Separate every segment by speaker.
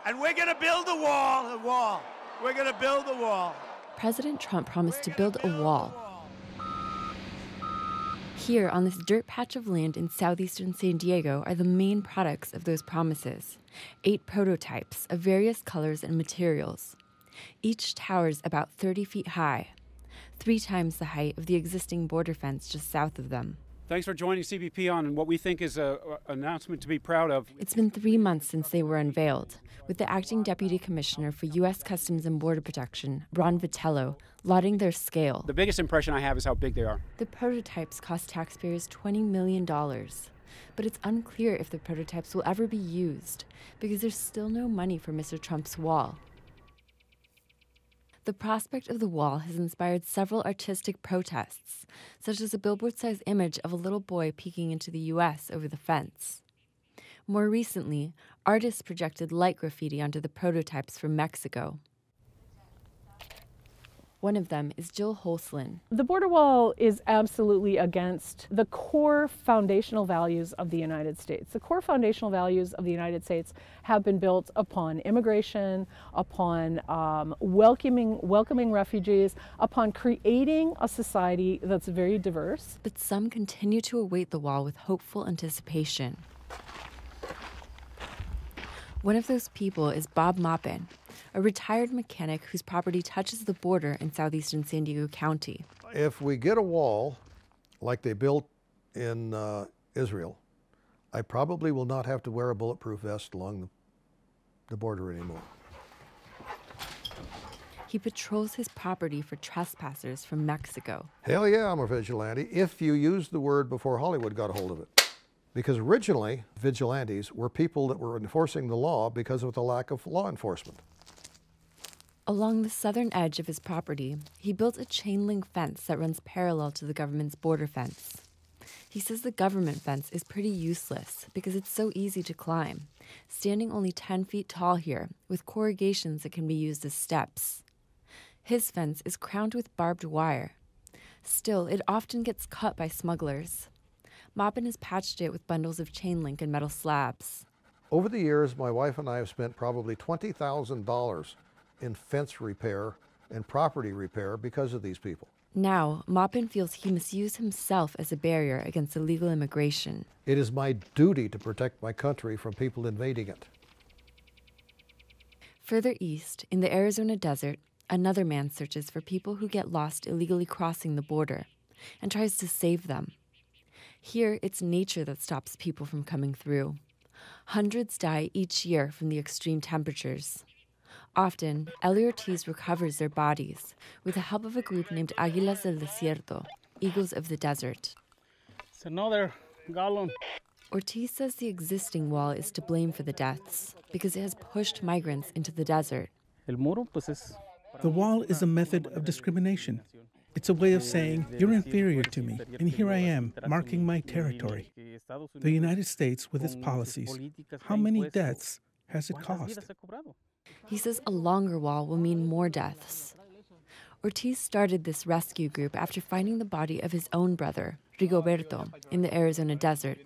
Speaker 1: And we're going to build a wall. We're going to build a wall.
Speaker 2: President Trump promised to build a wall. Here, on this dirt patch of land in southeastern San Diego, are the main products of those promises. 8 prototypes of various colors and materials. Each tower's about 30 feet high, 3 times the height of the existing border fence just south of them.
Speaker 3: Thanks for joining CBP on what we think is an announcement to be proud of.
Speaker 2: It's been 3 months since they were unveiled, with the acting deputy commissioner for U.S. Customs and Border Protection, Ron Vitello, lauding their scale.
Speaker 3: The biggest impression I have is how big they are.
Speaker 2: The prototypes cost taxpayers $20 million. But it's unclear if the prototypes will ever be used, because there's still no money for Mr. Trump's wall. The prospect of the wall has inspired several artistic protests, such as a billboard-sized image of a little boy peeking into the U.S. over the fence. More recently, artists projected light graffiti onto the prototypes from Mexico. One of them is Jill Holslin.
Speaker 4: The border wall is absolutely against the core foundational values of the United States. The core foundational values of the United States have been built upon immigration, upon welcoming refugees, upon creating a society that's very diverse.
Speaker 2: But some continue to await the wall with hopeful anticipation. One of those people is Bob Maupin, a retired mechanic whose property touches the border in southeastern San Diego County.
Speaker 5: If we get a wall like they built in Israel, I probably will not have to wear a bulletproof vest along the border anymore.
Speaker 2: He patrols his property for trespassers from Mexico.
Speaker 5: Hell yeah, I'm a vigilante, if you use the word before Hollywood got a hold of it. Because originally, vigilantes were people that were enforcing the law because of the lack of law enforcement.
Speaker 2: Along the southern edge of his property, he built a chain-link fence that runs parallel to the government's border fence. He says the government fence is pretty useless because it's so easy to climb, standing only 10 feet tall here, with corrugations that can be used as steps. His fence is crowned with barbed wire. Still, it often gets cut by smugglers. Maupin has patched it with bundles of chain link and metal slabs.
Speaker 5: Over the years, my wife and I have spent probably $20,000 in fence repair and property repair because of these people.
Speaker 2: Now, Maupin feels he must use himself as a barrier against illegal immigration.
Speaker 5: It is my duty to protect my country from people invading it.
Speaker 2: Further east, in the Arizona desert, another man searches for people who get lost illegally crossing the border and tries to save them. Here, it's nature that stops people from coming through. Hundreds die each year from the extreme temperatures. Often, Eli Ortiz recovers their bodies with the help of a group named Águilas del Desierto, Eagles of the Desert.
Speaker 6: It's another gallon.
Speaker 2: Ortiz says the existing wall is to blame for the deaths because it has pushed migrants into the desert.
Speaker 7: The wall is a method of discrimination. It's a way of saying, you're inferior to me, and here I am, marking my territory. The United States, with its policies, how many deaths has it cost?
Speaker 2: He says a longer wall will mean more deaths. Ortiz started this rescue group after finding the body of his own brother, Rigoberto, in the Arizona desert.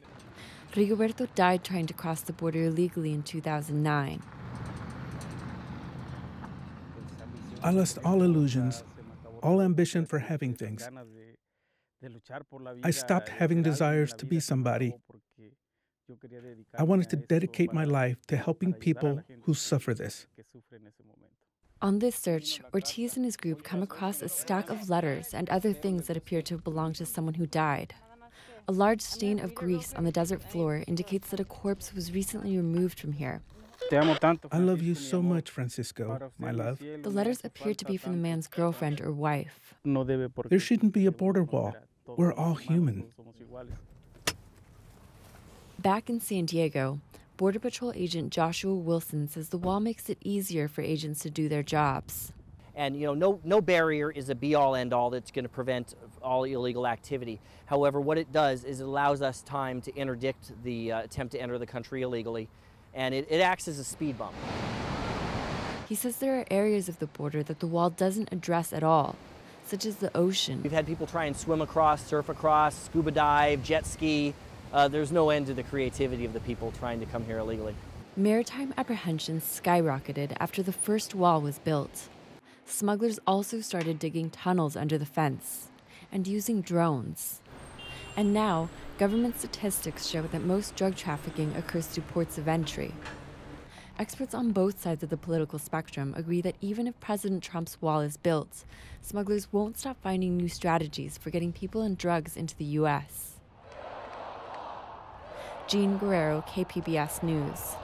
Speaker 2: Rigoberto died trying to cross the border illegally in 2009.
Speaker 7: I lost all illusions, all ambition for having things. I stopped having desires to be somebody. I wanted to dedicate my life to helping people who suffer this.
Speaker 2: On this search, Ortiz and his group come across a stack of letters and other things that appear to have belonged to someone who died. A large stain of grease on the desert floor indicates that a corpse was recently removed from here.
Speaker 7: I love you so much, Francisco, my love.
Speaker 2: The letters appear to be from the man's girlfriend or wife.
Speaker 7: There shouldn't be a border wall. We're all human.
Speaker 2: Back in San Diego, Border Patrol agent Joshua Wilson says the wall makes it easier for agents to do their jobs.
Speaker 8: And no barrier is a be-all, end-all that's going to prevent all illegal activity. However, what it does is it allows us time to interdict the attempt to enter the country illegally, and it acts as a speed bump.
Speaker 2: He says there are areas of the border that the wall doesn't address at all, such as the ocean.
Speaker 8: We've had people try and swim across, surf across, scuba dive, jet ski. There's no end to the creativity of the people trying to come here illegally.
Speaker 2: Maritime apprehensions skyrocketed after the first wall was built. Smugglers also started digging tunnels under the fence and using drones. And now, government statistics show that most drug trafficking occurs through ports of entry. Experts on both sides of the political spectrum agree that even if President Trump's wall is built, smugglers won't stop finding new strategies for getting people and drugs into the U.S. Jean Guerrero, KPBS News.